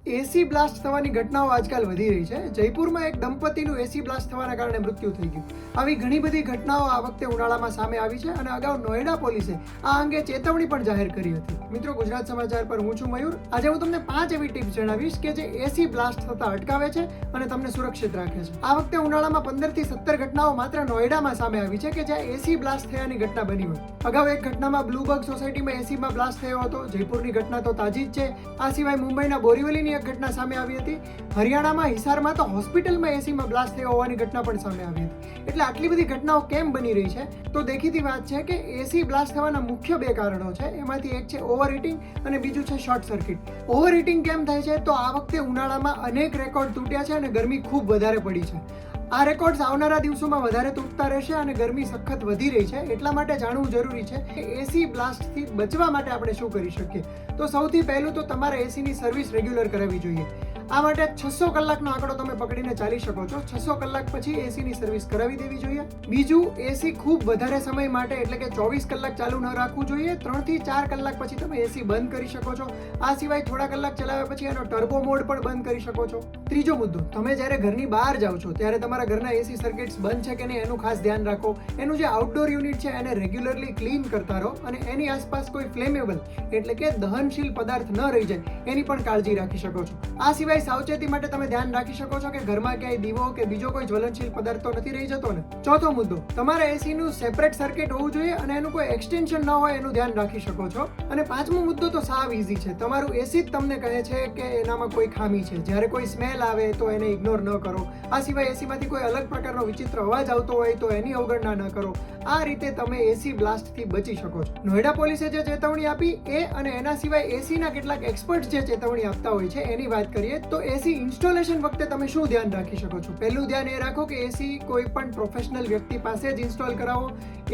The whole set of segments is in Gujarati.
એસી બ્લાસ્ટ થવાની ઘટનાઓ આજકાલ વધી રહી છે. જયપુરમાં એક દંપતીનું એસી બ્લાસ્ટ થવાના કારણે મૃત્યુ થઈ ગયું. આવી ઘણી બધી ઘટનાઓ આ વખતે ઉનાળામાં સામે આવી છે અને અગાઉ નોઈડા પોલીસે આ અંગે ચેતવણી પણ જાહેર કરી હતી. મિત્રો, ગુજરાત સમાચાર પર હું છું મયુર. આજે હું તમને 5 એવી ટિપ્સ જણાવીશ કે જે એસી બ્લાસ્ટ થતા અટકાવે છે અને તમને સુરક્ષિત રાખે છે. આ વખતે ઉનાળામાં 15 થી 17 ઘટનાઓ માત્ર નોઈડામાં સામે આવી છે કે જ્યાં એસી બ્લાસ્ટ થયાની ઘટના બની હોય. અગાઉ એક ઘટનામાં બ્લુબર્ગ સોસાયટીમાં એસીમાં બ્લાસ્ટ થયો હતો. જયપુરની ઘટના તો તાજી જ છે. આ સિવાય મુંબઈના બોરીવલીની એક ઘટના સામે આવી હતી. હરિયાણામાં હિસારમાં તો હોસ્પિટલમાં એસીમાં બ્લાસ્ટ થયો હોવાની ઘટના પણ સામે આવી હતી. એટલે આટલી બધી ઘટનાઓ કેમ બની રહી છે? તો દેખીતી વાત છે કે એસી બ્લાસ્ટ થવાના મુખ્ય 2 કારણો છે. એમાંથી એક છે ઓવરહીટિંગ અને બીજું છે શોર્ટ સર્કિટ. ઓવરહીટિંગ કેમ થાય છે? તો આ વખતે ઉનાળામાં અનેક રેકોર્ડ તૂટ્યા છે અને ગરમી ખૂબ વધારે પડી છે. આ રેકોર્ડ્સ આવનારા દિવસોમાં વધારે તૂટતા રહેશે અને ગરમી સખત વધી રહી છે. એટલા માટે જાણવું જરૂરી છે કે એસી બ્લાસ્ટથી બચવા માટે આપણે શું કરી શકીએ. તો સૌથી પહેલું તો તમારે એસીની સર્વિસ રેગ્યુલર કરાવવી જોઈએ. આ માટે 600 કલાકનો આંકડો તમે પકડીને ચાલી શકો છો. 600 કલાક પછી એસીની સર્વિસ કરાવી દેવી જોઈએ. બીજું, એસી ખૂબ વધારે સમય માટે એટલે કે 24 કલાક ચાલુ ન રાખવું જોઈએ. 3 થી 4 કલાક પછી તમે એસી બંધ કરી શકો છો. આ સિવાય થોડા કલાક ચલાવ્યા પછી એનો ટર્બો મોડ પણ બંધ કરી શકો છો. ત્રીજો મુદ્દો, તમે જ્યારે ઘરની બહાર જાઓ છો ત્યારે તમારા ઘરના એસી સર્કિટ્સ બંધ છે કે નહીં એનું ખાસ ધ્યાન રાખો. એનું જે આઉટડોર યુનિટ છે એને રેગ્યુલરલી ક્લીન કરતા રહો અને એની આસપાસ કોઈ ફ્લેમેબલ એટલે કે દહનશીલ પદાર્થ ન રહી જાય એની પણ કાળજી રાખી શકો છો. આ સિવાય સાવચેતી માટે તમે ધ્યાન રાખી શકો છો કે ઘરમાં ક્યાંય દીવો કે બીજો કોઈ જ્વલનશીલ પદાર્થ તો નથી રહી જતો ને. ચોથો મુદ્દો, તમારા એસીનું સેપરેટ સર્કિટ હોવું જોઈએ અને એનું કોઈ એક્સટેન્શન ન હોય એનું ધ્યાન રાખી શકો છો. અને પાંચમો મુદ્દો તો સાવ ઈઝી છે. તમારું એસી જ તમને કહે છે કે એનામાં કોઈ ખામી છે. જ્યારે કોઈ સ્મેલ આવે તો એને ઇગ્નોર ન કરો. આ સિવાય એસીમાંથી કોઈ અલગ પ્રકારનો વિચિત્ર અવાજ આવતો હોય તો એની અવગણના ન કરો. આ રીતે તમે એસી બ્લાસ્ટથી બચી શકો છો. નોઈડા પોલીસે જે ચેતવણી આપી એ અને એના સિવાય એસીના કેટલાક એક્સપર્ટ જે ચેતવણી આપતા હોય છે એની વાત કરીએ તો એસી ઇન્સ્ટોલેશન વખતે તમે શું ધ્યાન રાખી શકો છો? પહેલું ધ્યાન એ રાખો કે એસી કોઈ પણ પ્રોફેશનલ વ્યક્તિ પાસે જ ઇન્સ્ટોલ કરાવો.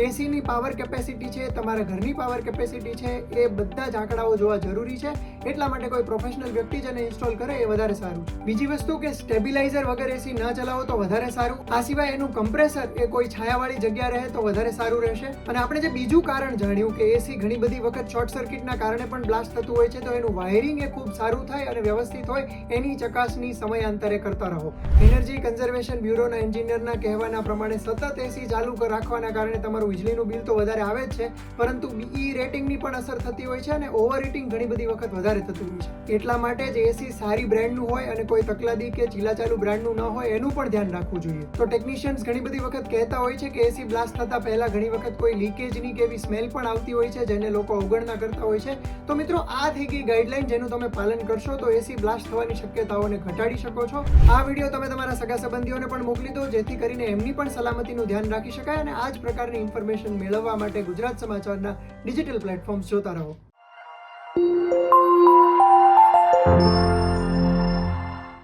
એસીની પાવર કેપેસિટી છે, તમારા ઘરની પાવર કેપેસિટી છે, એ બધા જ આંકડાઓ જોવા જરૂરી છે. એટલા માટે કોઈ પ્રોફેશનલ વ્યક્તિ જ એને ઇન્સ્ટોલ કરે એ વધારે સારું છે. બીજી વસ્તુ કે સ્ટેબિલાઇઝર વગર એસી ન ચલાવો તો વધારે સારું. આ સિવાય એનું કમ્પ્રેસર એ કોઈ છાયાવાળી જગ્યા રહે તો વધારે સારું રહેશે. અને આપણે જે બીજું કારણ જાણ્યું કે એસી ઘણી બધી વખત શોર્ટ સર્કિટના કારણે પણ બ્લાસ્ટ થતું હોય છે, તો એનું વાયરિંગ એ ખૂબ સારું થાય અને વ્યવસ્થિત હોય એની ચકાસણી સમયાંતરે કરતા રહો. એનર્જી કન્ઝર્વેશન બ્યુરોના એન્જિનિયરના કહેવાના પ્રમાણે સતત એસી ચાલુ રાખવાના કારણે તમારું વીજળીનું બિલ તો વધારે આવે જ છે, પરંતુ ઈ રેટિંગની પણ અસર થતી હોય છે અને ઓવરહીટિંગ ઘણી બધી વખત વધારે થતું હોય છે. એટલા માટે જ એસી સારી બ્રાન્ડનું હોય અને કોઈ તકલાદી કે ચીલાચાલુ બ્રાન્ડનું ન હોય એનું પણ ધ્યાન રાખવું જોઈએ. તો ટેકનિશિયન્સ ઘણી બધી વખત કહેતા હોય છે કે એસી બ્લાસ્ટ થતા પહેલા ઘણી વખત કોઈ લીકેજની કે એવી સ્મેલ પણ આવતી હોય છે જેને લોકો અવગણના કરતા હોય છે. તો મિત્રો, આ થઈ ગઈ ગાઈડલાઈન જેનું તમે પાલન કરશો તો એસી બ્લાસ્ટ થવાની શક્યતાઓને ઘટાડી શકો છો. આ વિડીયો તમે તમારા સગા સંબંધીઓને પણ મોકલી દો જેથી કરીને એમની પણ સલામતીનું ધ્યાન રાખી શકાય. અને આ જ પ્રકારની ઇન્ફોર્મેશન મેળવવા માટે ગુજરાત સમાચારના ડિજિટલ પ્લેટફોર્મ્સ જોતા રહો.